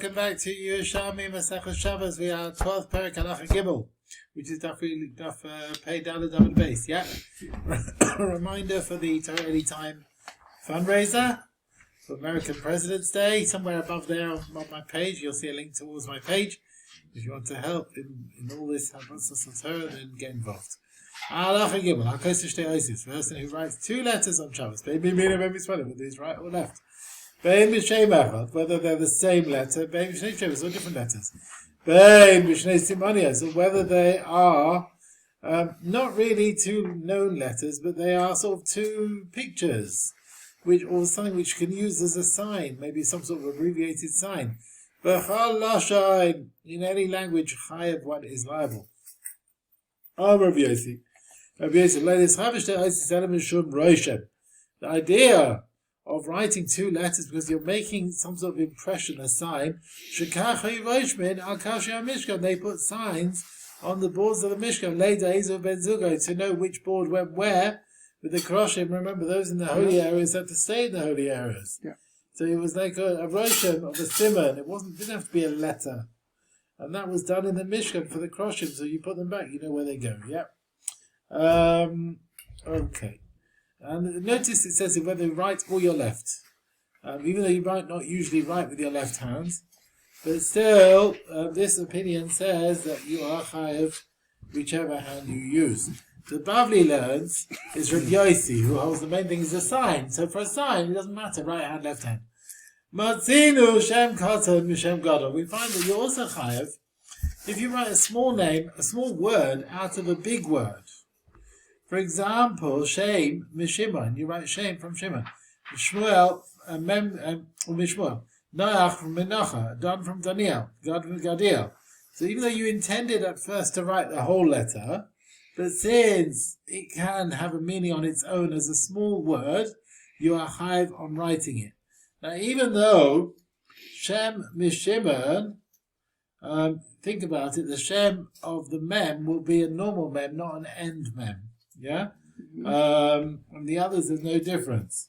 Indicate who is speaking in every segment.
Speaker 1: Welcome back to Yerushalmi, Masechet Shabbos. We are 12th parak halacha gimel, which is Daf pay Dovid base. Yeah. A reminder for the Torah Time fundraiser for American President's Day. Somewhere above there on my page, you'll see a link towards my page. If you want to help in all this, then get involved. Halacha gimel. The person who writes two letters on Shabbos, maybe whether it's right or left. Whether they're the same letter, or different letters. So whether they are not really two known letters, but they are sort of two pictures, or something which can use as a sign, maybe some sort of abbreviated sign. In any language, chayav one is liable. The idea of writing two letters because you're making some sort of impression, a sign. They put signs on the boards of the Mishkan to know which board went where. With the Kroshim, remember those in the holy areas had to stay in the holy areas. Yeah. So it was like a Roshim of a simon. Didn't have to be a letter. And that was done in the Mishkan for the Kroshim, so you put them back, you know where they go. Yeah. Okay. And notice it says whether you right or your left. Even though you might not usually write with your left hand, but still, this opinion says that you are chayav whichever hand you use. The Bavli learns is Rabbi Yossi, who holds the main thing is a sign. So for a sign, it doesn't matter right hand, left hand. Matzinu Shem Katan Mishem Gadol. We find that you're also chayav if you write a small name, a small word out of a big word. For example, Shem, Mishimon, you write Shem from Shimon. Shmuel, Mishmuel. Noach from Menocha. Dan from Daniel. Gad from Gadiel. So even though you intended at first to write the whole letter, but since it can have a meaning on its own as a small word, you are chayav on writing it. Now even though Shem, Mishimon, think about it, the Shem of the mem will be a normal mem, not an end mem. Yeah? And the others, there's no difference.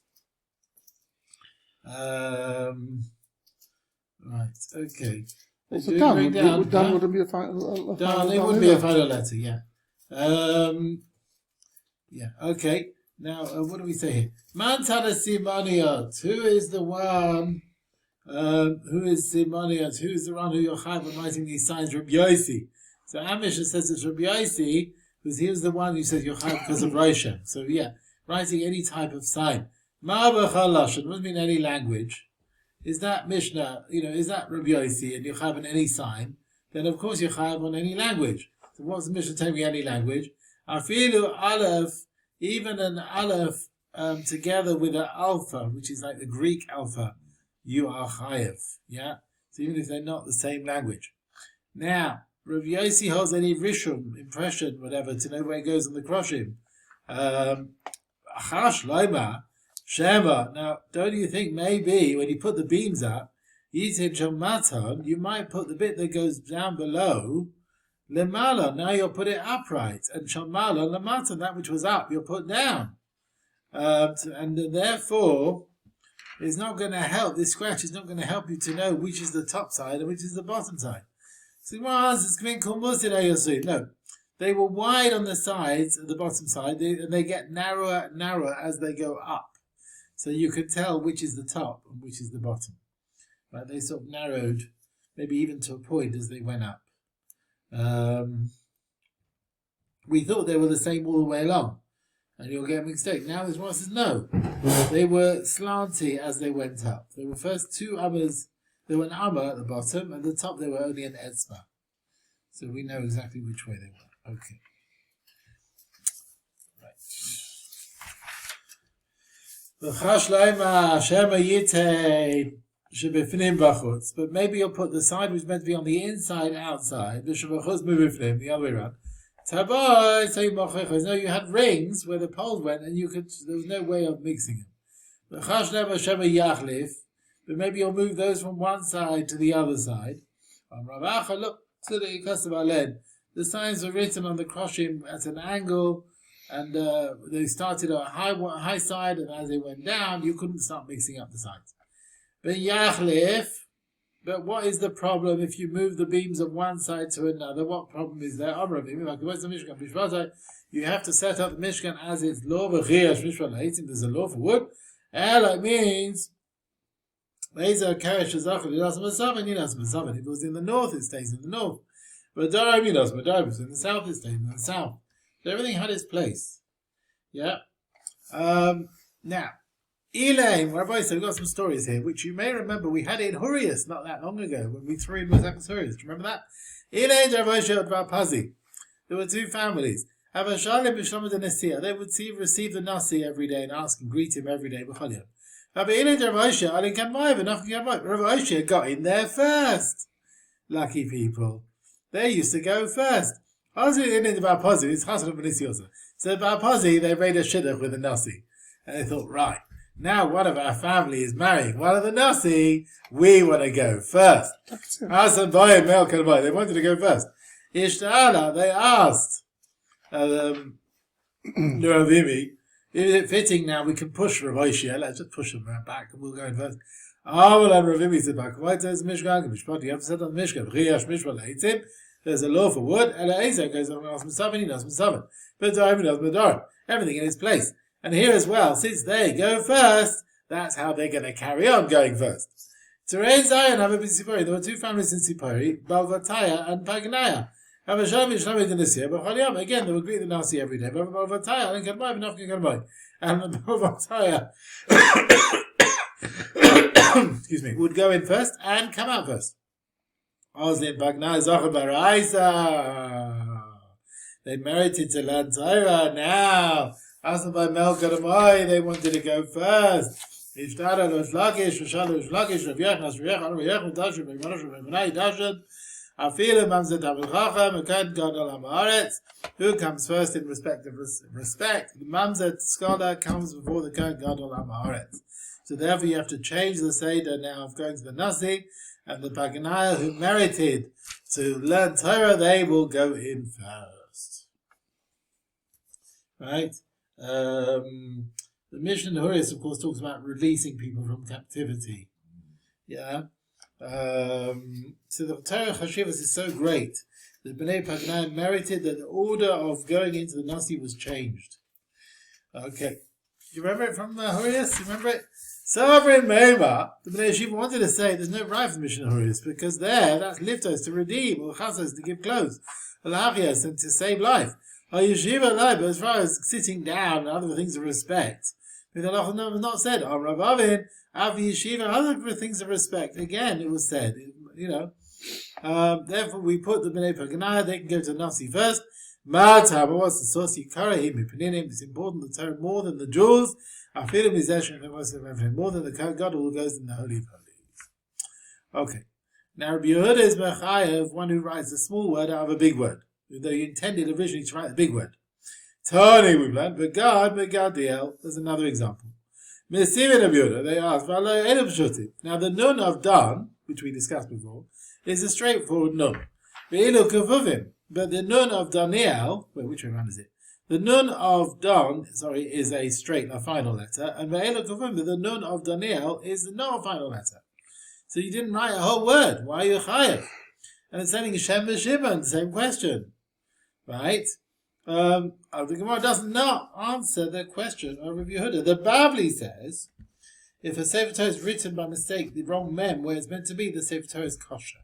Speaker 1: Right, okay.
Speaker 2: So Dan wouldn't be a final letter.
Speaker 1: Dan, it wouldn't be a final letter, yeah. Yeah, okay. Now, what do we say here? Man tada simoniot. Who is the one, who is simoniot? Who is the one who you're chayav on writing these signs? Rabbi Yossi. So Amisha says it's Rabbi Yossi, because he was the one who says you're chayav because of Roshem. So yeah, writing any type of sign. Ma'abachal lashon doesn't mean any language. Is that Mishnah? Is that Rabbi Yossi and you're chayav on any sign? Then of course you're chayav on any language. So what's the Mishnah telling me? Any language? Afilu aleph, even an aleph together with an alpha, which is like the Greek alpha, you are chayav. Yeah. So even if they're not the same language. Now, Rav Yossi holds any rishum, impression, whatever, to know where it goes on the kroshim. Achash loima, shema. Now, don't you think maybe when you put the beams up, yitin shalmaton, you might put the bit that goes down below, lemala, now you'll put it upright, and shalmala, lematan, that which was up, you'll put down. And therefore, it's not going to help, this scratch is not going to help you to know which is the top side and which is the bottom side. So no, they were wide on the sides, at the bottom side, and they get narrower and narrower as they go up. So you can tell which is the top and which is the bottom. Right? They sort of narrowed, maybe even to a point as they went up. We thought they were the same all the way along, and you'll get a mistake. Now this one says no. They were slanty as they went up. There were first two ammas. There were an amma at the bottom, and at the top they were only an etzma. So we know exactly which way they were. Okay. Right. But maybe you'll put the side which is meant to be on the inside outside, the other way around. No, you had rings where the poles went, and there was no way of mixing them. But maybe you'll move those from one side to the other side. Look, the signs were written on the kroshim at an angle, and they started on a high side, and as they went down, you couldn't start mixing up the sides. But Yachlif, But what is the problem if you move the beams of one side to another? What problem is there? You have to set up the Mishkan as its law. There's a law for wood. Ela means if it was in the north, it stays in the north. But in the south, it stays in the south. So everything had its place. Yeah. Now, Elaine, Rabbi said, we've got some stories here, which you may remember we had in Hurrius not that long ago when we threw in Masechet Hurrius. Do you remember that? Elaine, Rabbi Shel Pazi. There were two families. They would receive the Nasi every day and ask and greet him every day. Rabbi Osha got in there first. Lucky people. They used to go first. So Bapazi, they made a shidduch with the Nasi. And they thought, right, now one of our family is marrying one of the Nasi, we want to go first. They wanted to go first. Ishta'ala, they asked Ravimi, is it fitting now we can push Rav Osha? Let's just push him right back and we'll go in first. Well, Ravimi said back, why does Mishkan? You have to set on the Mishkan. There's a law for wood. Eliezer goes on and asks Musavin, he does Musavin. But Dovid does Madar. Everything in its place. And here as well, since they go first, that's how they're going to carry on going first. Terrain Zion have a Sipori. There were two families in Sipori, Balvataya and Paganaya. Havashami Shlami Denisya, but again they would greet the Nasi every day. Balvataya and Kadmai, enough Kadmai. And the Balvataya excuse me, would go in first and come out first. They merited to learn Torah now. Asked by Melchadamai, they wanted to go first. Who comes first in respect of respect? The Mamzet scholar comes before the Kohen Gadol HaMaaretz. So therefore you have to change the Seder now of going to the Nasi, and the Paganaya who merited to learn Torah, they will go in first. Right? The Mishnah Hurrius, of course, talks about releasing people from captivity. Yeah. So the Torah Chashivas is so great that Bnei Paganaya merited that the order of going into the Nasi was changed. Okay. Do you remember it from Hurrius? Do you remember it? Sovereign Meima, the Bnei Yeshiva wanted to say there's no right for the Mishnah Hurrius because there, that's liftos to redeem, or chazos to give clothes, alachias and to save life. Yeshiva life, but as far as sitting down and other things of respect, the halacha was not said. Rav Avin, Avi Yeshiva, other things of respect. Again, it was said. Therefore, we put the Bnei Paganaya. They can go to Nasi first. Ma'ata, but what's the source? Yikarahim, it's important the Torah more than the jewels. More than the God who goes in the Holy of Holies. Okay. Now, Rabbi Yehuda is Mechayev, one who writes a small word out of a big word. Though you intended originally to write a big word. Tony, we've learned, but God, Megadiel, there's another example. Mesivin Rabbi Yehuda, they ask, now the nun of Dan, which we discussed before, is a straightforward nun. But the nun of Daniel, which way around is it? The nun of Dan, is a final letter, and the nun of Daniel is not a final letter. So you didn't write a whole word. Why are you chayav? And it's saying Shem v'Shimon, same question, right? The Gemara does not answer the question of Rabbi Yehuda. The Bavli says, if a Sefer Torah is written by mistake, the wrong mem where it's meant to be, the Sefer Torah is kosher.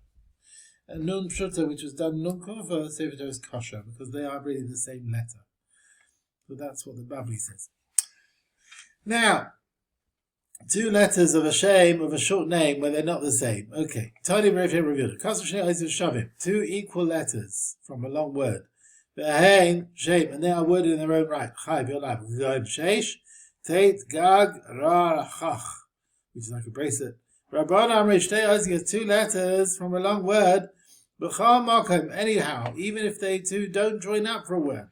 Speaker 1: And nun pshuta, which was done nun kufa, the Sefer Torah is kosher because they are really the same letter. So that's what the Bavli says. Now, two letters of a short name where they're not the same. Okay. Two equal letters from a long word. And they are worded in their own right. Which is like a bracelet. Two letters from a long word. Anyhow, even if they two don't join up for a word.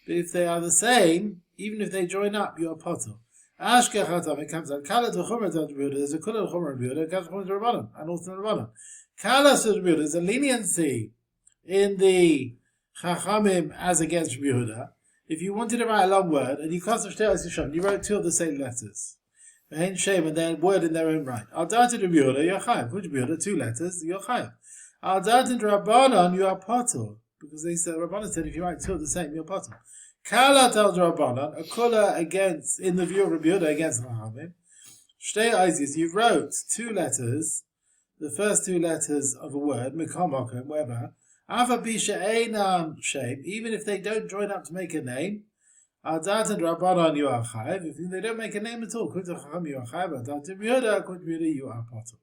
Speaker 1: But if they are the same, even if they join up, you are potter. It comes out. There's a kula l'chomer Rabbi Yehuda, comes from the Rabbanon, and also the Rabbanon. Kala to Rabbi Yehuda, there's a leniency in the Chachamim as against Rabbi Yehuda. If you wanted to write a long word, and you wrote two of the same letters, and they're word in their own right. Al Datin Rabbi Yehuda, you're Chaim. Which Rabbi Yehuda, 2 letters, you're Chaim. Al Datin Rabbanan, you are Patur. Because they said, Rabbanan said, if you write 2 of the same, you're Patur. Kalat al Rabbanan, a kula against, in the view of Rabbi Yehuda, against Chachamim. Shtei Eizis, you wrote 2 letters, the first 2 letters of a word, Mikomokim, whatever. Ava Bisha Einam Shem, even if they don't join up to make a name. Al Datin Rabbanan, you are Chayiv. If they don't make a name at all, Kuta Chacham, you are Chayiv. Al Datin Yehuda, Kuta Yehuda, you are Patur.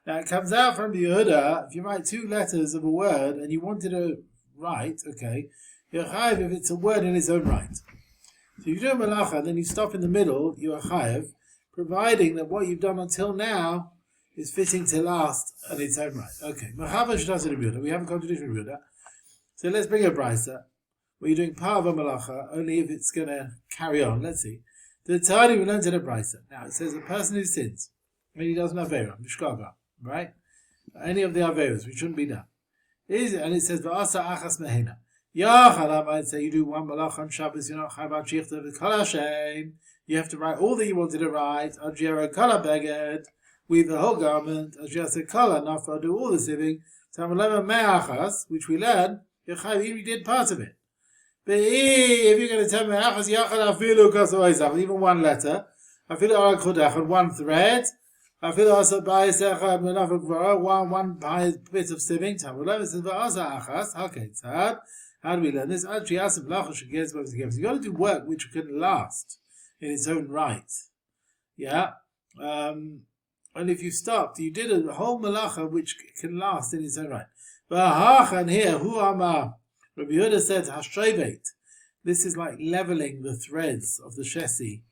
Speaker 1: Now it comes out from Yehuda, if you write 2 letters of a word and you wanted to write, okay, you're Chayiv if it's a word in its own right. So if you do a malacha, then you stop in the middle, you are Chayiv, providing that what you've done until now is fitting to last in its own right. Okay, we have a contradiction with Yehuda. So let's bring a brisa. Where you're doing part of a malacha, only if it's going to carry on. Let's see. The Tani we learned in a brisa. Now it says a person who sins, when he does an avera, mishkaga, right? Any of the averas, which shouldn't be done. And it says va'asa achas mehena. Yachal, I'd say you do one malacha on Shabbos, you're not chayvat shichta v'kol hashem. You have to write all that you wanted to write. Ajira kala beged, with the whole garment. Ajira kala nafa, do all the siving. Tamalema me'achas, which we learned, you did part of it. But if you're going to tell me, even one letter, one thread, one bit of sieving, how do we learn this? Actually, you got to do work which can last in its own right. Yeah? And if you stopped, you did a whole malacha which can last in its own right. But and here, who am Rabbi Yehuda said, Hashrevet. This is like leveling the threads of the shesi,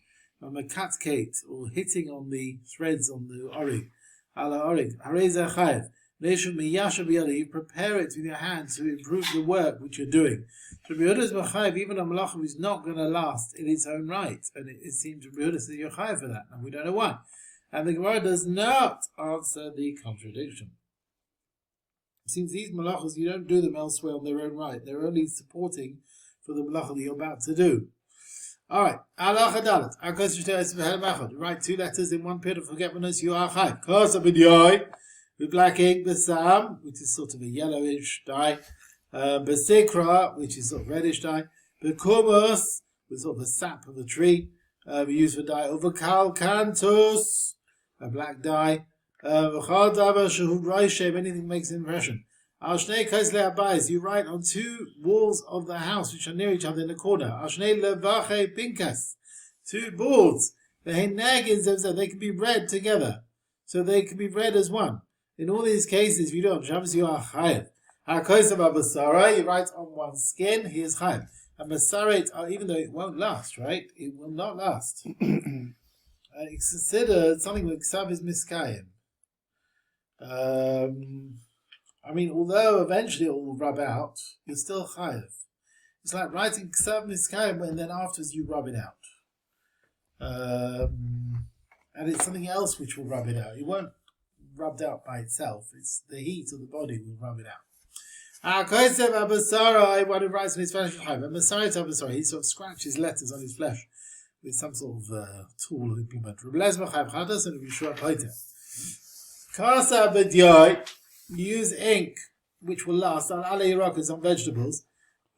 Speaker 1: or mekatkate, or hitting on the threads on the orig. Ala orig. Hareza chayev. You prepare it with your hands to improve the work which you're doing. Rabbi Yehuda is chayev, even a malacha is not going to last in its own right. And it seems Rabbi Yehuda says you're chayev for that, and we don't know why. And the Gemara does not answer the contradiction. It seems these malachas, you don't do them elsewhere on their own right. They're only supporting for the malacha that you're about to do. Alright. Alacha dalet. You write 2 letters in one period of forgetfulness, you are chayiv. Kosa b'dyoy, with black ink, besam, which is sort of a yellowish dye, besikra, which is sort of reddish dye, bekumos, with sort of the sap of a tree, we use for dye, over kalkantus, a black dye, anything makes an impression. You write on 2 walls of the house which are near each other in the corner. 2 boards. They can be read together. So they can be read as one. In all these cases, if you do on Shabbos, you are chayiv. You write on one skin, he is chayiv. And masaret, even though it won't last, right? It will not last. It's considered something like ksav is miskayim. Although eventually it will rub out, you're still chayiv. It's like writing ksav miskayim, and then afterwards you rub it out. And it's something else which will rub it out. It won't rubbed out by itself. It's the heat of the body will rub it out. One who writes on his flesh, he sort of scratches letters on his flesh with some sort of tool or implement. Use ink which will last on ala yirakas, on vegetables,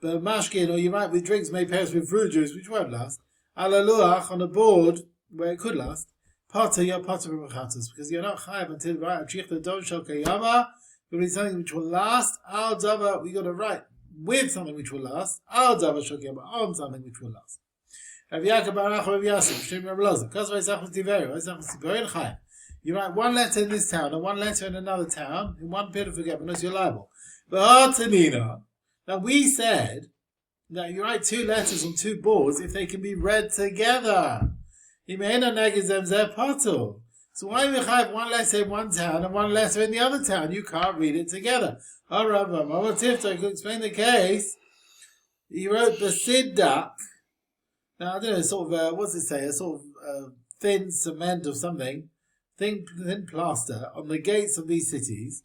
Speaker 1: but mashkin, or you write with drinks made pairs with fruit juice which won't last. Ala luach, on a board where it could last. Potter, you're potter from mechatas, because you're not chayiv until you write a chichta don shel kayama. You need something which will last. Al dava, we got to write with something which will last. Al dava shel kayama, on something which will last. Rav Yaakov Barach Rav Yasif, Shem Rav Loza, Kos v'Yisachos Tiveru, V'Yisachos Tiveru in Chaim. You write one letter in this town and one letter in another town, in one period of forgetfulness, you're liable. But now we said that you write 2 letters on 2 boards if they can be read together. So why do you have one letter in one town and one letter in the other town? You can't read it together. Harav, I could explain the case. He wrote Basiddak. Now I don't know, sort of what's it say? A sort of thin cement or something. Thin plaster on the gates of these cities,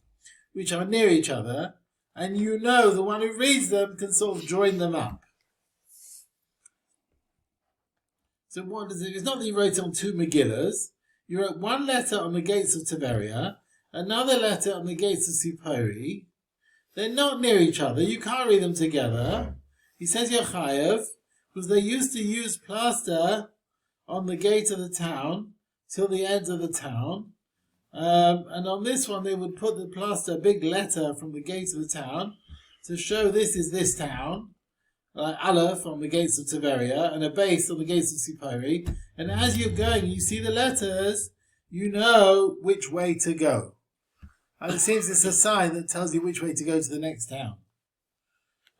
Speaker 1: which are near each other, and you know the one who reads them can sort of join them up. So what does it? It's not that you wrote it on two Megillas. You wrote one letter on the gates of Tiberia, another letter on the gates of Sipori. They're not near each other. You can't read them together. He says you're chayav, because they used to use plaster on the gate of the town till the end of the town. And on this one, they would put the plaster, a big letter from the gate of the town, to show this is this town, like Aleph on the gates of Tiberia, and a base on the gates of Sipori. And as you're going, you see the letters, you know which way to go. And it seems it's a sign that tells you which way to go to the next town.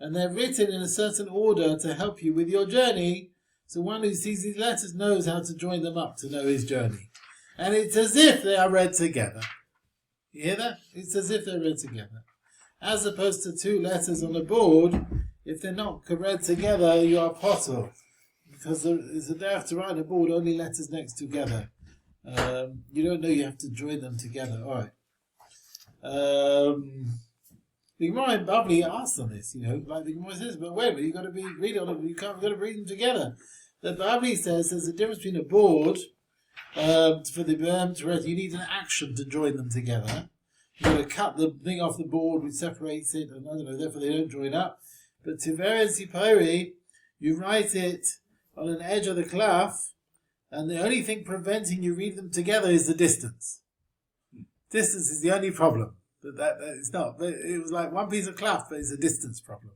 Speaker 1: And they're written in a certain order to help you with your journey. So one who sees these letters knows how to join them up to know his journey. And it's as if they are read together. You hear that? It's as if they're read together. As opposed to two letters on a board, if they're not read together, you are potter. Because there's a derech to write on a board, only letters next together. You don't know you have to join them together. All right. The Gemara in Bavli asks on this, like the Gemara says, but wait a minute, you've got to read on them, you've got to read them together. The Bavli says there's a difference between a board, for the berm to read, you need an action to join them together. You've got to cut the thing off the board which separates it, and I don't know, therefore they don't join up. But Tiver and Sipori, you write it on an edge of the cloth, and the only thing preventing you read them together is the distance. Distance is the only problem. That it's not. It was like one piece of cloth, but it's a distance problem.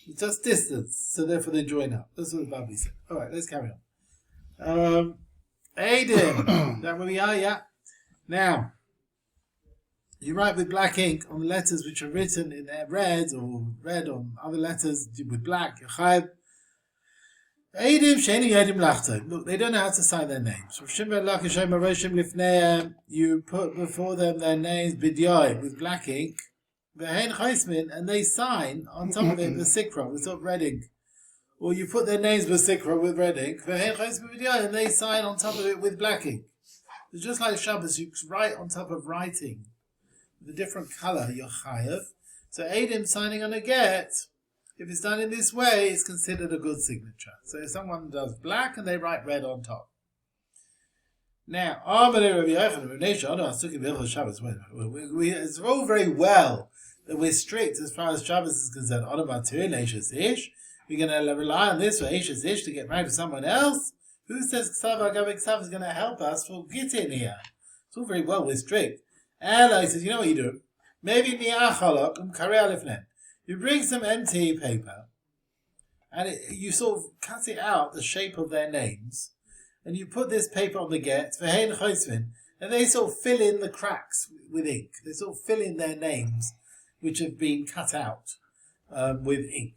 Speaker 1: It's just distance, so therefore they join up. That's what the Babli said. All right, let's carry on. Aiden, that where we are? Yeah. Now, you write with black ink on the letters which are written in red, or red on other letters with black. Eidim Sheni Eidim Lachta. Look, they don't know how to sign their names. You put before them their names Bidyoy with black ink, and they sign on top of it the Sikra with sort of red ink. Or you put their names with Sikra with red ink, and they sign on top of it with black ink. It's just like Shabbos, you write on top of writing with a different colour, you're chayav. So Eidim signing on a get, if it's done in this way, it's considered a good signature. So if someone does black and they write red on top. Now, it's all very well that we're strict as far as Shabbos is concerned. We're going to rely on this for to get married to someone else. Who says Ksav is going to help us for Gittin here? It's all very well, we're strict. Ella, he says, you know what you do? Maybe you bring some empty paper, and you sort of cut it out the shape of their names, and you put this paper on the get, and they sort of fill in the cracks with ink. They sort of fill in their names, which have been cut out with ink.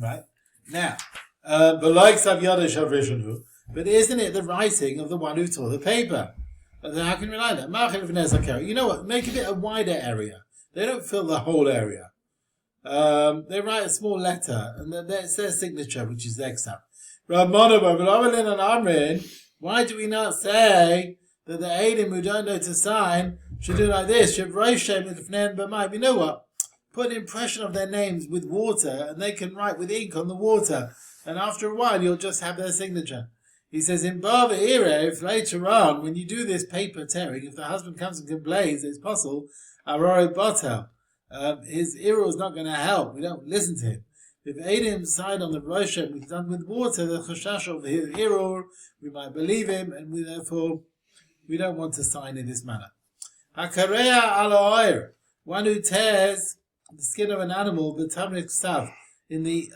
Speaker 1: Right? Now, but isn't it the writing of the one who tore the paper? How can you rely on that? You know what? Make it a wider area. They don't fill the whole area. They write a small letter, and then it's their signature, which is their ksav. Why do we not say that the Eidim who don't know to sign should do like this? You know what? Put an impression of their names with water, and they can write with ink on the water. And after a while, you'll just have their signature. He says, in Bava if later on, when you do this paper tearing, if the husband comes and complains, it's possible, Arori Botel, his Iro is not going to help. We don't listen to him. If Eidim sign on the Roshem, we've done with water, the Chashash of his Iro, we might believe him, and therefore, we don't want to sign in this manner. Hakareya Aloir, one who tears the skin of an animal, the Tamrik Ksav, in the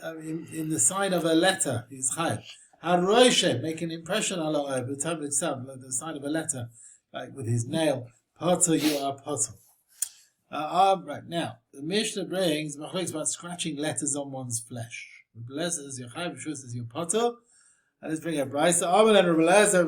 Speaker 1: sign of a letter, is Chaim. Haroshem, make an impression on the sign of a letter, like with his nail. Potter, you are potter. Right now, the Mishnah brings about scratching letters on one's flesh. Rebbe says your Chaim, B'shua says your potter. And let's bring a brisa. Amen and Rebbe said,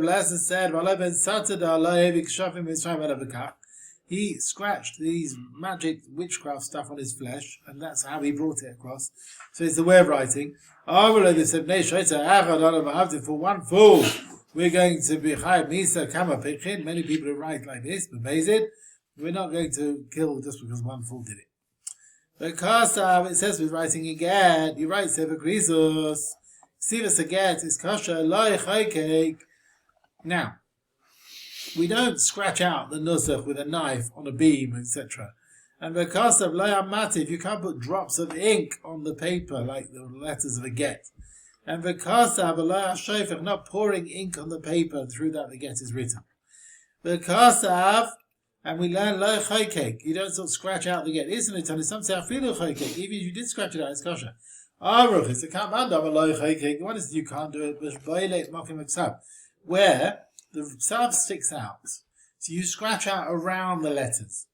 Speaker 1: he scratched these magic witchcraft stuff on his flesh, and that's how he brought it across. So it's the way of writing. They said, for one fool, we're going to be Chaim Misa Kama Pechin. Many people who write like this, but amazing. We're not going to kill just because one fool did it. Because it says with writing a get, you write Sefer Krisos, Sivas a get is kosher, loy chaykeik. Now, we don't scratch out the nusach with a knife on a beam, etc. And because of loy amativ, you can't put drops of ink on the paper like the letters of a get. And because of loy hashofech, not pouring ink on the paper, and through that the get is written. Because of, and we learn loy chaykeik, you don't sort of scratch out the get. Isn't it? And some say afilu chaykeik, even if you did scratch it out, it's kosher. Aruch, it's a command of a loy chaykeik. What is it? You can't do it, but where the ksav sticks out. So you scratch out around the letters.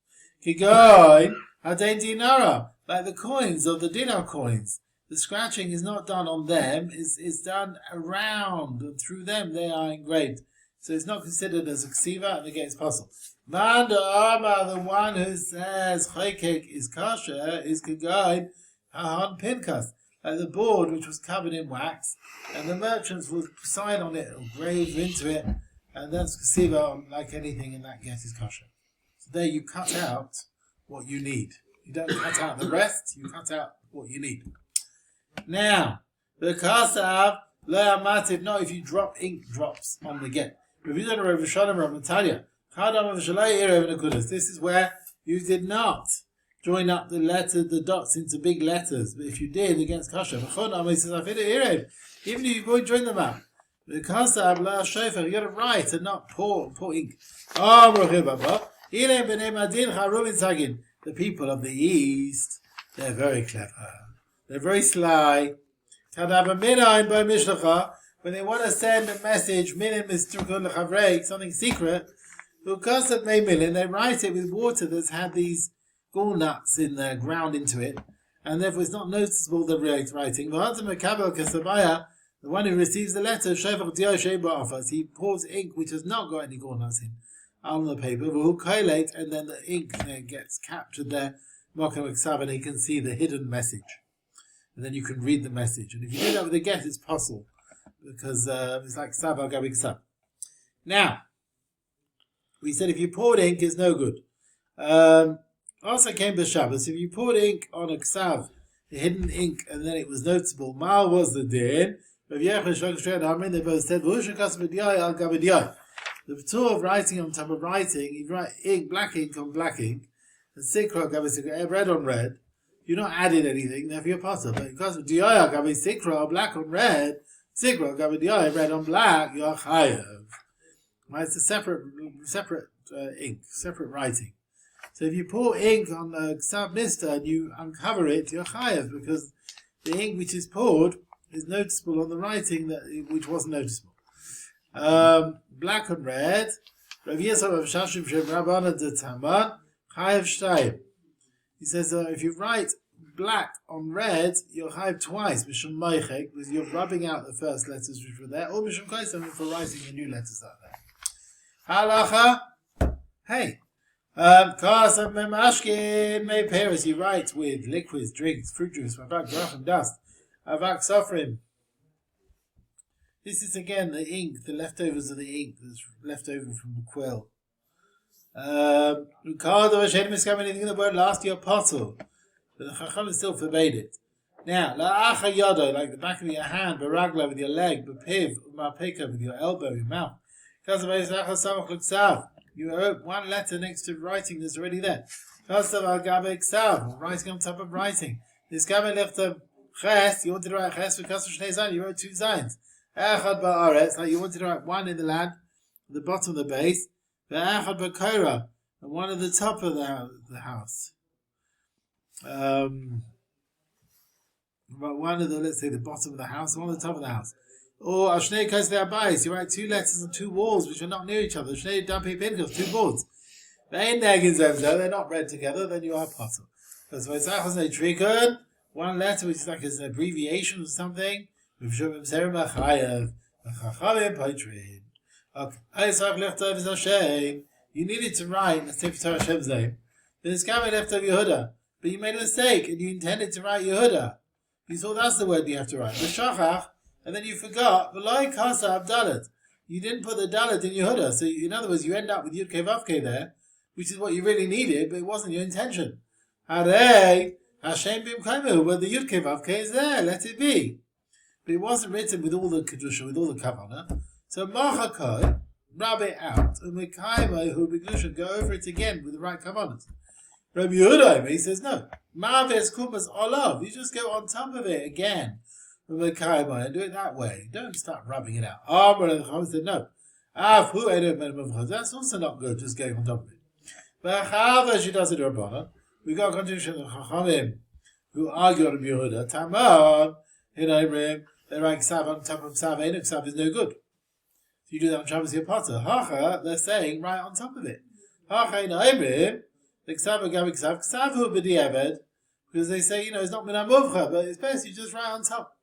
Speaker 1: Kigoin, hadein dinara, like the coins or the dinar coins. The scratching is not done on them, it's done around, and through them they are engraved. So it's not considered as a ksiva, and again it's possible. Man the one who says chaykeik is kosher, is kigoin, hahan pinkas, like the board which was covered in wax, and the merchants would sign on it or grave into it, and that's ksiva, like anything in that get is kosher. So there you cut out what you need. You don't cut out the rest, you cut out what you need. Now, the kasav, le'amativ, not if you drop ink drops on the get. This is where you did not join up the dots into big letters, but if you did against kosher, even if you won't join them up, the kasav la shofar, you got to write and not pour ink. The people of the East, they're very clever. They're very sly. When they want to send a message, something secret, they write it with water that's had these gall nuts in there, ground into it, and therefore it's not noticeable the writing. The one who receives the letter, he pours ink which has not got any gall nuts in on the paper, and then the ink gets captured there, and he can see the hidden message. And then you can read the message. And if you do that with a get, it's possible, because it's like Ksav al Gabi Ksav. Now, we said if you poured ink, it's no good. Also came to Shabbos, if you poured ink on a Ksav, the hidden ink, and then it was noticeable, Mal was the din. They both said, the tour of writing on top of writing, you write ink, black ink on black ink, and sikra, red on red. You're not adding anything, therefore you're potter. But because of diya, sikra, black on red, sikra, diya, red on black, you're chayav. Right? It's a separate ink, separate writing. So if you pour ink on a ksav nista and you uncover it, you're chayav, because the ink which is poured is noticeable on the writing which wasn't noticeable. Black and red. Rav Yisrael of Shashim Shem Rabbana de Taman Chayav Shtayim. He says if you write black on red, you'll chayav twice Mishum Meichek, because you're rubbing out the first letters which were there, or Mishum Kosem for writing the new letters out there. Halacha. Hey. Kasam Memashkin May Paris. You write with liquids, drinks, fruit juice, Avak Grachim dust, Avak Sofrim. This is again the ink, the leftovers of the ink that's left over from the quill. Anything in the word last year apostle, but the Chacham still forbade it. Now, la'acha yado, like the back of your hand, baragla with your leg, bapiv, ma'peka with your elbow, your mouth. You wrote one letter next to writing that's already there. Writing on top of writing. This gabe left a ches, you wanted to write ches because of shnei zayin, you wrote two zayins. Echad ba'aretz, like you wanted to write one in the land, at the bottom of the base, ve'echad ba'kora, and one at the top of the house. But one of the, let's say, the bottom of the house, one at the top of the house. Or ashnei kos ve'abayis, you write two letters on two walls which are not near each other. Ashnei dapi pinkas, two boards. They're not read together, then you are potter. Because one letter which is like an abbreviation of something. You need it to write the Sefer Hashem's name. Then it's coming left of Yehuda. But you made a mistake and you intended to write Yehuda. You thought that's the word you have to write. V'shachach, and then you forgot. V'loi kasa abdalet. You didn't put the dalet in Yehuda. So in other words, you end up with Yud Kei Vav Kei there, which is what you really needed, but it wasn't your intention. Harei, Hashem b'imkaimu, where the Yud Kei Vav Kei is there, let it be. But it wasn't written with all the kedusha, with all the kavanah. So Machakoi, rub it out, and Mekaimu who b'kedusha go over it again with the right kavanahs. Rabbi Yehuda, he says no. Maves kumas olav, you just go on top of it again with Mekaimu and do it that way. Don't start rubbing it out. But Chacham said no. That's also not good, just going on top of it. But Harav, she does it to Rabbana. We got a continuation of Chachamim who argue on Rabbi Yehuda. Tamar, in Imrim, they write Ksav on top of Ksav, and Ksav is no good. So you do that on Shabbos Yapata. Hacha, they're saying right on top of it. Hacha in Imrim, the Ksav agav Ksav, Ksav hu b'di'eved, because they say, it's not Minam Movcha, but it's basically just right on top.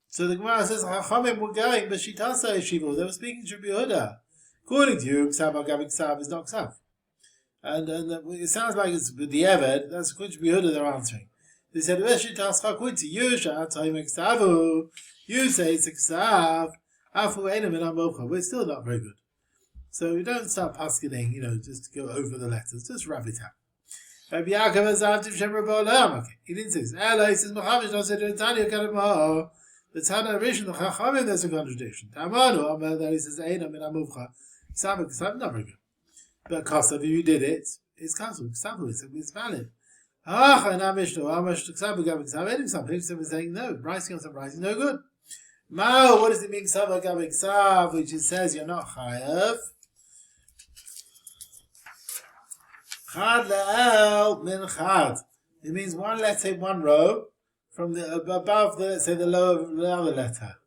Speaker 1: So the Gemara says, Chachamim were going, but Shitasa Yeshiva, they were speaking to Rabbi Yehuda. According to you, Ksav agav Ksav is not Ksav. And it sounds like it's with the Eved, that's according to Yehuda they're answering. They said, according to you, you say it's a Ksav, we're still not very good. So we don't start paskening, just to go over the letters, just rub it out. Rabbi Yaakov has Avtiv Shem Rabbi Olam. Okay, he didn't say this. Ela, he says, Muhammad don't say to Tanya Karamah. The Tana Rishon, the Chachamim, there's a contradiction. Tamanu, Amar, there he says, Eina min Amuvcha. Ksav, not very good. But Kosav, if you did it, it's Kosav. Ksav, it's valid. Ah, and Amishno, Amash, Ksav, Gav, Ksav, Edim, Ksav. People are saying, no, rising on some rising, no good. Mao, what does it mean, Ksav, Gav, Ksav, which it says you're not Chayav? Chad le'el min chad. It means one letter, one row, from the above the, say, the lower the other letter.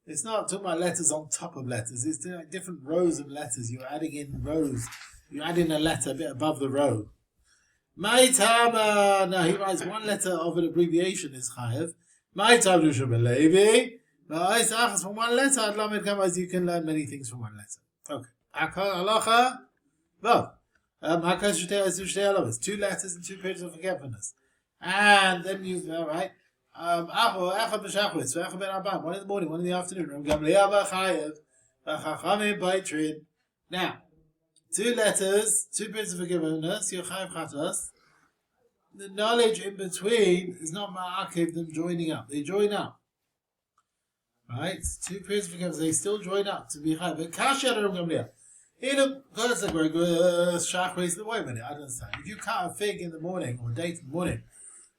Speaker 1: It's not talking about letters on top of letters. It's like different rows of letters. You're adding in rows. You're adding a letter a bit above the row. Ma'itama. Now he writes one letter of an abbreviation is chayav. Ma'itama Lusha Belevi. Ma'isachas from one letter. Adlamed Kamaz. You can learn many things from one letter. Okay. Akal Alacha. Well. Two letters and two periods of forgetfulness. And then you've, right? One in the morning, one in the afternoon. Now, two letters, two periods of forgiveness, the knowledge in between is not ma'akev them joining up. They join up. Right? Two periods of forgiveness, they still join up to be chayav. But kasha Gamliel. Wait a minute, I don't understand. If you cut a fig in the morning or a date in the morning,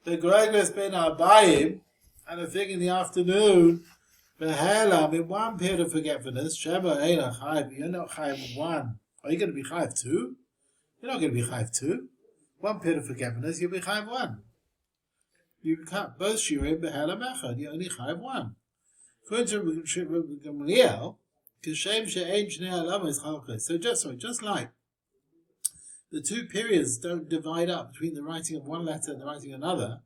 Speaker 1: the Gregor's been Arbayim and a fig in the afternoon, in one period of forgetfulness, Sheba Eila Chayiv, you're not Chayiv one. Are you going to be Chayiv two? You're not going to be Chayiv two. One period of forgetfulness, you'll be Chayiv one. You cut both Shirim Behela Mechad, you're only Chayiv one. According to Gamliel, so just like the two periods don't divide up between the writing of one letter and the writing of another,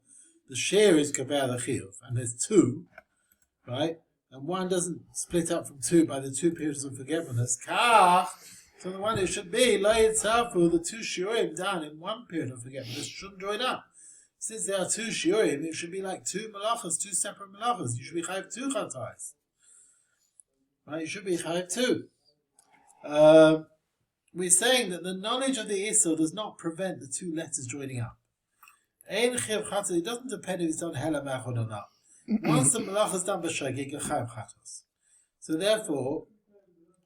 Speaker 1: the share is kaber the chiyuv, and there's two, right? And one doesn't split up from two by the two periods of forgetfulness. So the one it should be the two shiurim done in one period of forgetfulness shouldn't join up. Since there are two shiurim, it should be like two malachas, two separate malachas. You should be chayav two chatais. Right, you should be chayav too. We're saying that the knowledge of the Isur does not prevent the two letters joining up. It doesn't depend if it's done hela mechod or not. Once the malach is done b'shagig, you're chayav chatos. So therefore,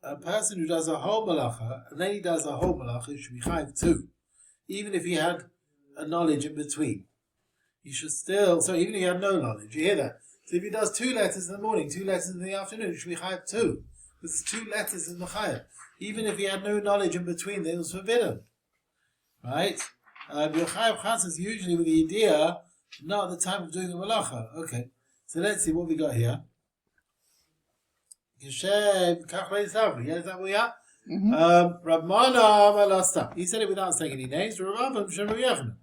Speaker 1: a person who does a whole malacha, and then he does a whole malacha, he should be chayav too. Even if he had a knowledge in between. He should still, even if he had no knowledge, you hear that? So if he does two letters in the morning, two letters in the afternoon, it should be chayav too. Because two letters in the chayav. Even if he had no knowledge in between, then it was forbidden. Right? Your chayav chatas is usually with the idea, not at the time of doing the malacha. Okay. So let's see what we got here. Geshem, kachlei savri. Yeah, is that what we are? Rabmana malasta. He said it without saying any names. Rabbavam shemu yechnu.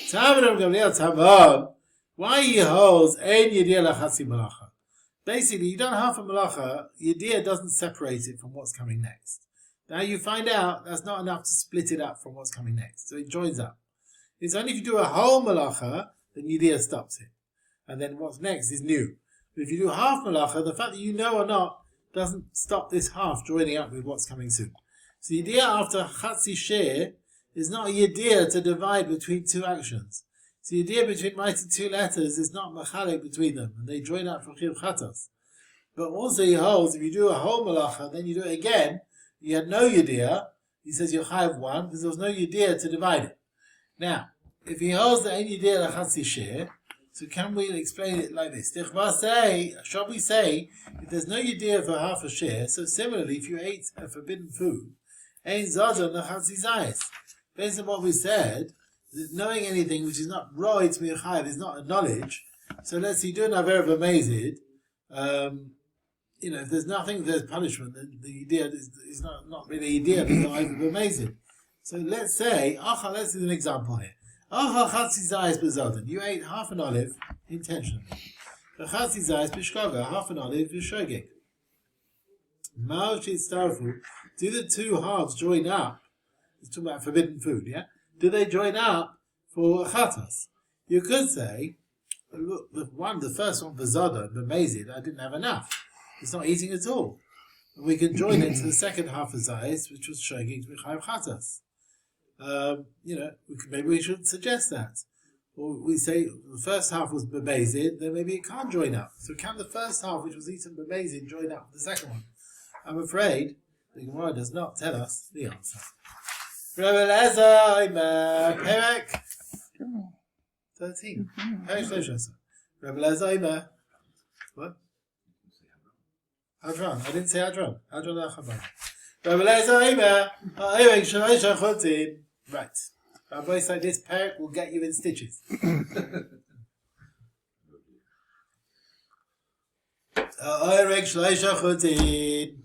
Speaker 1: Tamadam gamliel tamam. Why he holds ein yediyah lachatzi malacha? Basically, you done half a malacha, yediyah doesn't separate it from what's coming next. Now you find out that's not enough to split it up from what's coming next. So it joins up. It's only if you do a whole malacha, then yediyah stops it. And then what's next is new. But if you do half malacha, the fact that you know or not doesn't stop this half joining up with what's coming soon. So yediyah after chatzi sheh is not a yediyah to divide between two actions. So the idea between writing two letters is not machalik between them, and they join up for chiv chatos. But also he holds, if you do a whole malacha, then you do it again, you had no yediyah, he says you're chayav one, because there was no yediyah to divide it. Now, if he holds that any yediyah lachatzi shir, so can we explain it like this? Shall we say, if there's no yediyah for half a share, so similarly, if you ate a forbidden food, ein zadon lachatzi zayis. Based on what we said, knowing anything which is not roi to be a chayav is not a knowledge. So let's say you do an aver of amazed. If there's nothing, there's punishment. Then the idea is not really the idea. There's no aver of amazed. So let's say, let's do an example here. You ate half an olive intentionally. Half an olive b'shogeg. Do the two halves join up? It's talking about forbidden food, yeah? Do they join up for chatas? You could say, look, the first one, Bezada, b'mezid, I didn't have enough. It's not eating at all. And we can join it to the second half of Zayis, which was shogeg b'chayav chatas. Maybe we should suggest that. Or we say the first half was b'mezid, then maybe it can't join up. So can the first half, which was eaten b'mezid, join up with the second one? I'm afraid the Gemara does not tell us the answer. Rabbi Elazar, Perek 13. Perek 13. Rabbi Elazar, what? Hadron. I didn't say Hadron. Hadron Achabah. Rabbi Elazar, Perek Shalosh Chotzin. Right. Rabbi said this Perek will get you in stitches. Perek Shalosh Chotzin.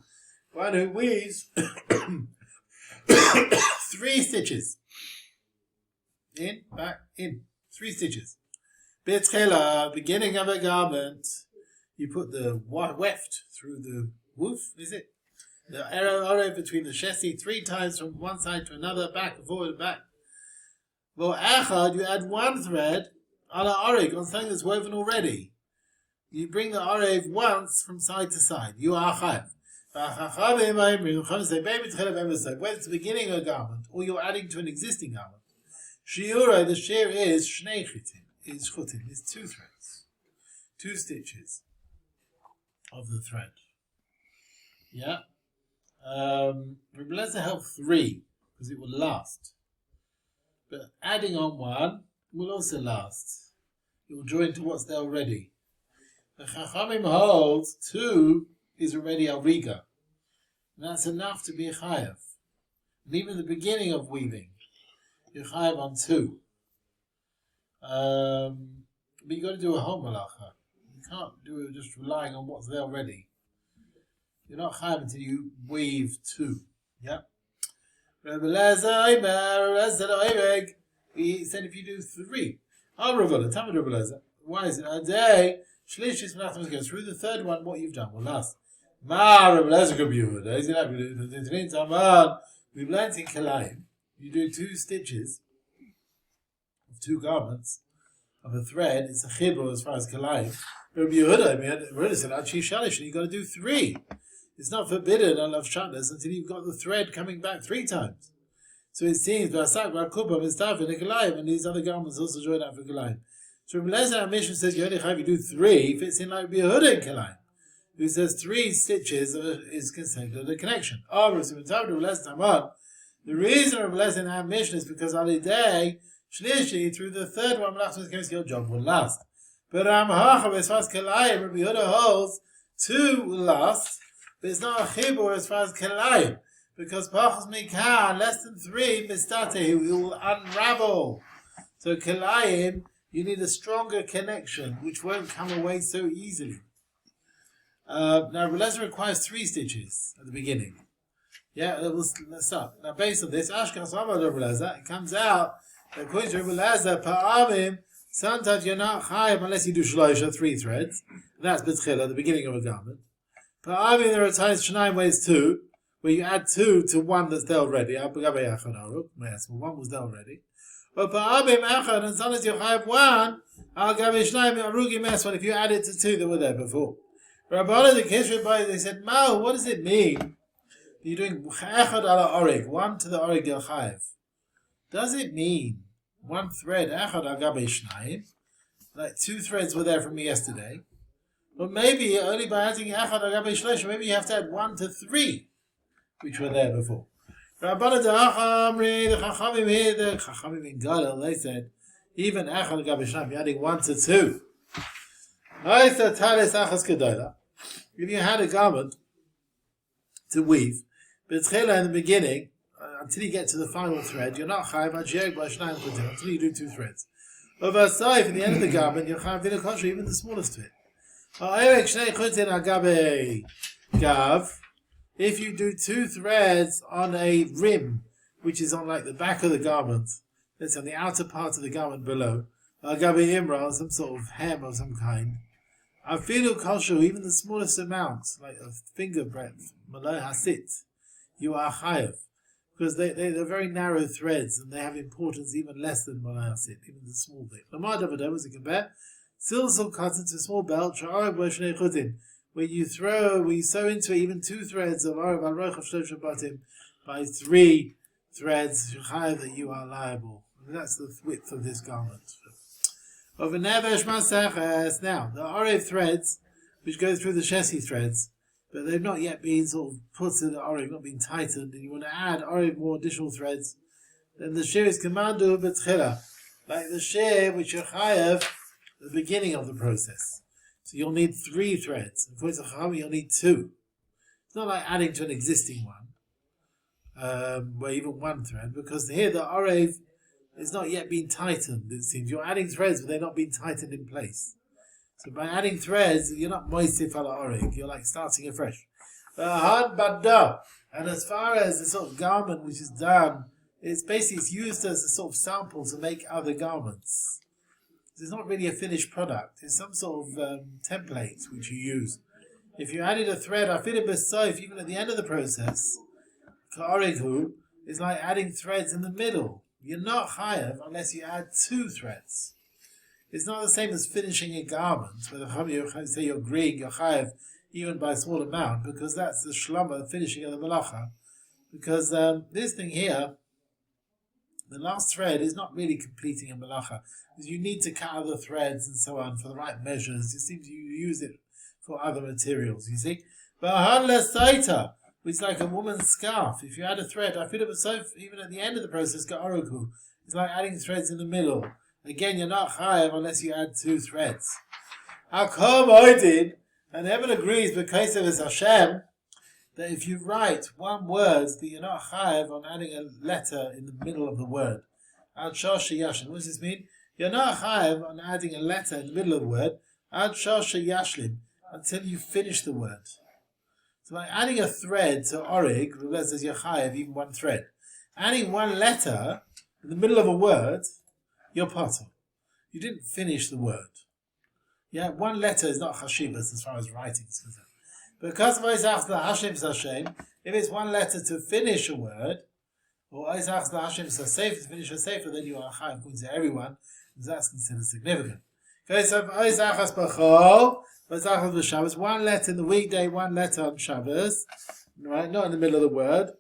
Speaker 1: One who weaves 3 stitches. In, back, in. 3 stitches. Betchela, beginning of a garment. You put the weft through the woof, is it? The arrow between the chessi 3 times from one side to another, back and forward and back. Well, echad, you add 1 thread on an orig, on something that's woven already. You bring the orig once from side to side. You are chayav. Whether it's the beginning of a garment or you're adding to an existing garment, shiura, the shear is shnei chitin, is 2 threads, 2 stitches of the thread. Yeah. Rabbi Elazar held 3 because it will last, but adding on 1 will also last. It will join to what's there already. The Chachamim holds 2 is already Alriga. And that's enough to be a chayav. And even the beginning of weaving, you're chayav on 2. But you've got to do a whole malacha. You can't do it just relying on what's there already. You're not chayav until you weave 2. Yeah? Rabbi Elazar, he said if you do 3. Ravula, tell me Rabbi Elazar. Why is it? A day, Shlishis Menachem goes through the 3rd one, what you've done will last. We've learned in Chaim, you do 2 stitches of 2 garments of a thread, it's a chibur as far as Chaim. Rabbi Yehuda said, Shalish, and you've got to do 3. It's not forbidden on Lav Shabbos until you've got the thread coming back 3 times. So it seems, and these other garments also join up for Chaim. So Rabbi Elazar, our mission says, you do 3, fits in like Rabbi Yehuda in Chaim, who says 3 stitches is considered a connection. The reason Rabbi Elazar in our mission is because Alidei, Shlishi, through the 3rd one, your job will last. But as far as Kalayim, Rabbi Yehuda holds 2 will last, but it's not a chibur as far as Kalayim, because Pachos Mikan, less than 3, Mistate, he will unravel. So Kalayim, you need a stronger connection, which won't come away so easily. Now, Rabbi Elazar requires 3 stitches at the beginning. Yeah, let's start. Now, based on this, Ashkenaz Rabbi Elazar, it comes out that according to Rabbi Elazar, Pa'amim, sometimes you're not chayav unless you do shlosha, 3 threads. And that's b'tchila, the beginning of a garment. Pa'amim, there are times, Shnaim ways 2, where you add 2 to 1 that's there already. One was there already. But Pa'amim echad, and sometimes you're chayav 1, Al Gavi Shnaim, Arugi Meswan, if you add it to 2 that were there before. Rabbalah, the Kishri Rabbi, they said, Mao, what does it mean? You're doing echad ala orig, 1 to the orig el chayev. Does it mean one thread, echad agabe shnayim, like 2 threads were there from yesterday. But maybe only by adding echad agabe shlosh, maybe you have to add 1 to 3, which were there before. Rabbanah da'achamri, the chachamim here, the chachamim in Galil, they said, even echad agabe shnayim, you're adding 1 to 2. If you had a garment to weave, but in the beginning, until you get to the final thread, you're not chayiv until you do 2 threads. But in the end of the garment, you're chayiv din kosher, even the smallest bit. If you do 2 threads on a rim, which is on like the back of the garment, that's on the outer part of the garment below, some sort of hem of some kind, afilu kosher, even the smallest amount, like a finger breadth, malay hasit, you are chayiv. Because they're very narrow threads and they have importance even less than malay hasit, even the small bit. Lamar Dovid was a compare. Silsul cuts into a small belt, where you sew into it even 2 threads of Harav al roch of shlosh batim by 3 threads, that you are liable. And that's the width of this garment. Of a nevesh maseches. Now, the Harav threads, which go through the shesi threads, but they've not yet been sort of put in the Harav, not been tightened, and you want to add Harav more additional threads, then the shear is commanded b'tchila, like the shear which you're chayav at the beginning of the process. So you'll need 3 threads. Of course, you'll need 2. It's not like adding to an existing one, where even 1 thread, because here the Harav is not yet been tightened, it seems. You're adding threads, but they're not being tightened in place. So by adding threads, you're not moisif ala orig, you're like starting afresh. And as far as the sort of garment which is done, it's used as a sort of sample to make other garments. It's not really a finished product. It's some sort of template which you use. If you added a thread, even at the end of the process, ka'orighu is like adding threads in the middle. You're not chayav unless you add 2 threads. It's not the same as finishing a garment, where the Chaim say you're agreeing, you're chayav, even by a small amount, because that's the shlama, finishing of the malacha. Because this thing here, the last thread is not really completing a malacha. You need to cut other threads and so on for the right measures. It seems you use it for other materials, you see. But which is like a woman's scarf. If you add a thread, I feel it was so, even at the end of the process, ka'oroku, it's like adding threads in the middle. Again, you're not chayav unless you add 2 threads. And heaven agrees, because of his Hashem, that if you write 1 word, that you're not chayav on adding a letter in the middle of the word. Ad shosha yashlim. What does this mean? You're not chayav on adding a letter in the middle of the word. Ad shosha yashlim. Until you finish the word. So by adding a thread to orig, Rebbe says you're chayav, even 1 thread. Adding 1 letter in the middle of a word, you're potter. You didn't finish the word. Yeah, 1 letter is not chashivas as far as writing is concerned. Because of Isaac the Hashem Hashem, if it's 1 letter to finish a word, or Isaac the Hashem Sasefer to finish a sefer, then you are chayav according to everyone, because that's considered significant. Okay, so Isaac has b'chol, Isaac has b'Shabbos, 1 letter in the weekday, 1 letter on Shabbos, right? Not in the middle of the word.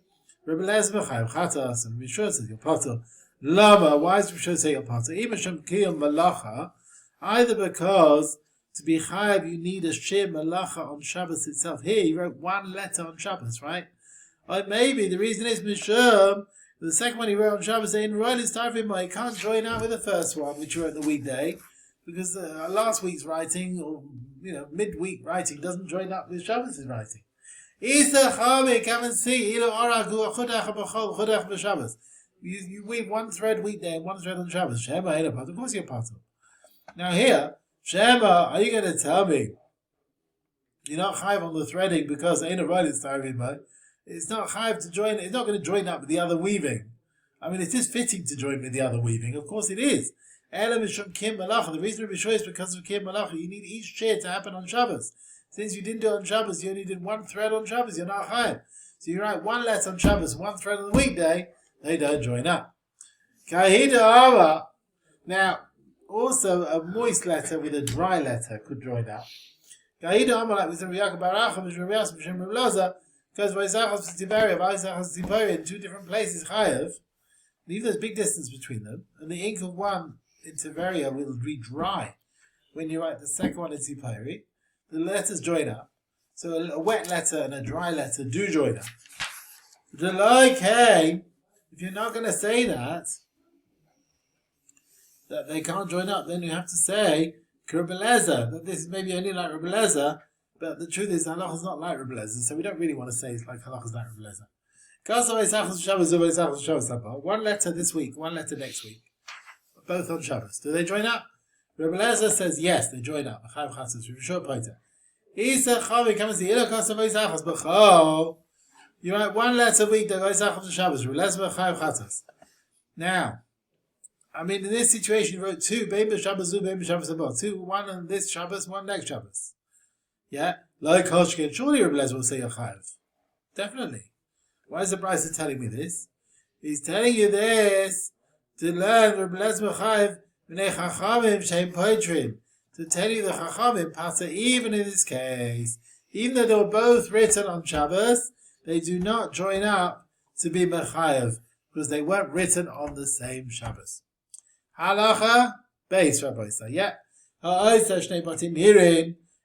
Speaker 1: Rebbe Lezer b'chayav chatas, and Rishon says you're potter. Lama, why does Rishon say you're potter? Even shem kiyum malacha, either because to be chayav, you need a shir malacha on Shabbos itself. Here, you wrote 1 letter on Shabbos, right? Or maybe the reason is Mishum, the second one he wrote on Shabbos, saying, right, it's time for him, he can't join out with the first one, which you wrote the weekday, because last week's writing, or midweek writing, doesn't join up with Shabbos' writing. You weave 1 thread weekday and 1 thread on Shabbos. Shema, of course you're part of. Now here, Shema, are you going to tell me you're not chayav on the threading because ain't a right it's tarvim? It's not chayav to join. It's not going to join up with the other weaving. I mean, it is fitting to join with the other weaving. Of course, it is. The reason to be sure is because of kim malacha. You need each share to happen on Shabbos. Since you didn't do it on Shabbos, you only did 1 thread on Shabbos. You're not chayav. So you write 1 letter on Shabbos, 1 thread on the weekday. They don't join up. Now, also a moist letter with a dry letter could join up. Like with Rabbi because in 2 different places chayav, Leave there's big distance between them, and the ink of one in Tiberia will be dry when you write the second one in Tzipori. The letters join up. So a wet letter and a dry letter do join up. The like, hey, if you're not going to say that they can't join up, then you have to say Rabbi Eliezer, that this is maybe only like Rabbi Eliezer, but the truth is halach is not like Rabbi Eliezer, so we don't really want to say it's like halach is like Rabbi Eliezer. One letter this week, one letter next week, both on Shabbos. Do they join up? Rabbi Eliezer says yes, they join up. You write one letter a week that goes out of Shabbos. Now, I mean, in this situation, you wrote two, Baby Shabbos, Baby Shabbos, two, one on this Shabbos, one next Shabbos. Yeah? Like Hoshkin, surely Rabbi Eliezer will say you're Chaim. Definitely. Why is the Brisa telling me this? He's telling you this to learn Rabbi Eliezer Chaim B'nei Chachamim Shein Poitrim. To tell you the Chachamim Pasa, even in this case, even though they were both written on Shabbos, they do not join up to be Mechayev, because they weren't written on the same Shabbos. Halacha Beis Rabbi Isa. Yeah.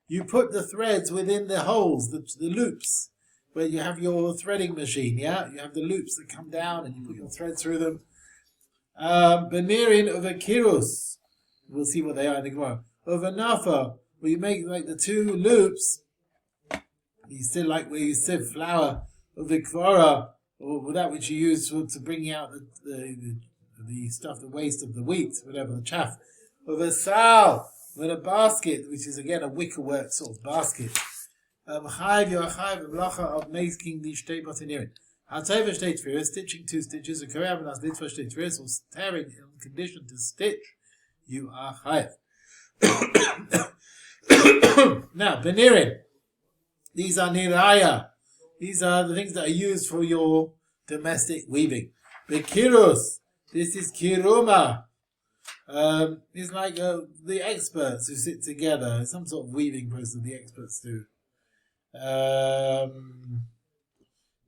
Speaker 1: You put the threads within the holes, the loops, where you have your threading machine, yeah? You have the loops that come down and you put your thread through them. Benirin of a kirus. We'll see what they are in the Gemara. Of a nafa, where you make like the two loops, you still like where you sieve flour, of the kvara, or that which you use to bring out the stuff, the waste of the wheat, whatever, the chaff. Of a sal, with a basket, which is again a wickerwork sort of basket. Chayiv, you are chayiv melacha of making the shtei batinirin. Hatayva shtei tfiris, stitching two stitches, a korev as litzva shtei tfiris, or tearing in condition to stitch, you are chayiv. Now, benirin. These are niraya. These are the things that are used for your domestic weaving. Bekirus. This is kiruma. It's like the experts who sit together. Some sort of weaving process the experts do.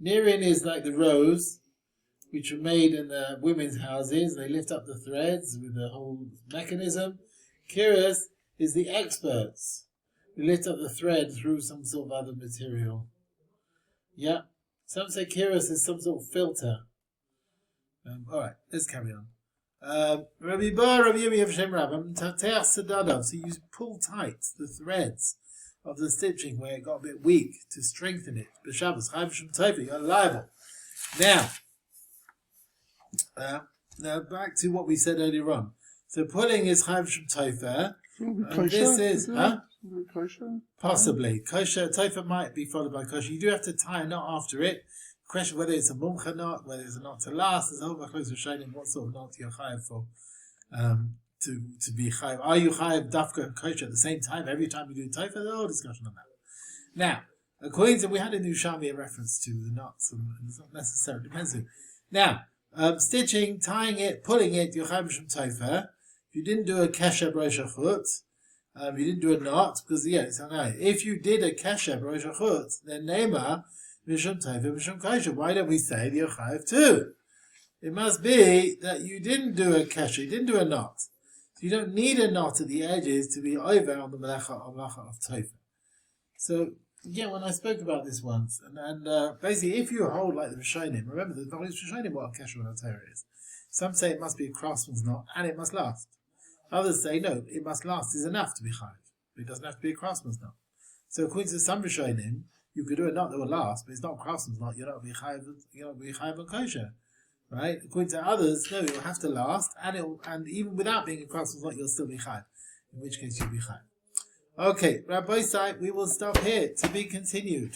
Speaker 1: Nirin is like the rows, which are made in the women's houses. They lift up the threads with the whole mechanism. Kirus is the experts who lift up the thread through some sort of other material. Yeah. Some say kirus is some sort of filter. Alright, let's carry on. Rabbi Bar, Rabbi Yemi Hashem Rabbam, Tateach Sedadav. So you pull tight the threads of the stitching where it got a bit weak to strengthen it. B'Shabbos, Chaim Shem Tova, you're liable. Now back to what we said earlier on. So pulling is Chaim Shem Tova. And this is, possibly. Kosher, Tova might be followed by kosher. You do have to tie a knot after it. Question whether it's a mumcha knot, whether it's a knot to last. There's a whole bunch of shaylim what sort of knot you're chayav for to be chayav. Are you chayav dafka kosher at the same time every time you do taifa? There's a whole discussion on that. Now, according to, we had in Yerushalmi a reference to the knots, and it's not necessarily depends who. Now, stitching, tying it, pulling it, you're chayav from taifa. If you didn't do a kesher b'rosh hachut, you didn't do a knot, because if you did a kesher b'rosh hachut, then neima. Why don't we say the Yochayev too? It must be that you didn't do a kesher, you didn't do a knot. So you don't need a knot at the edges to be over on the melacha of Tova. So, again, when I spoke about this once, and basically if you hold like the Rishonim, remember the Rishonim what a kesher and a Torah is. Some say it must be a craftsman's knot and it must last. Others say no, it must last is enough to be chayiv. It doesn't have to be a craftsman's knot. So according to some Rishonim, you could do a knot that will last, but it's not a craftsman's knot. You're not be chayav and kosher, right? According to others, no, it will have to last, and even without being a craftsman's knot, you'll still be chayav. In which case, you'll be chayav. Okay, Rabbi Sai, we will stop here. To be continued.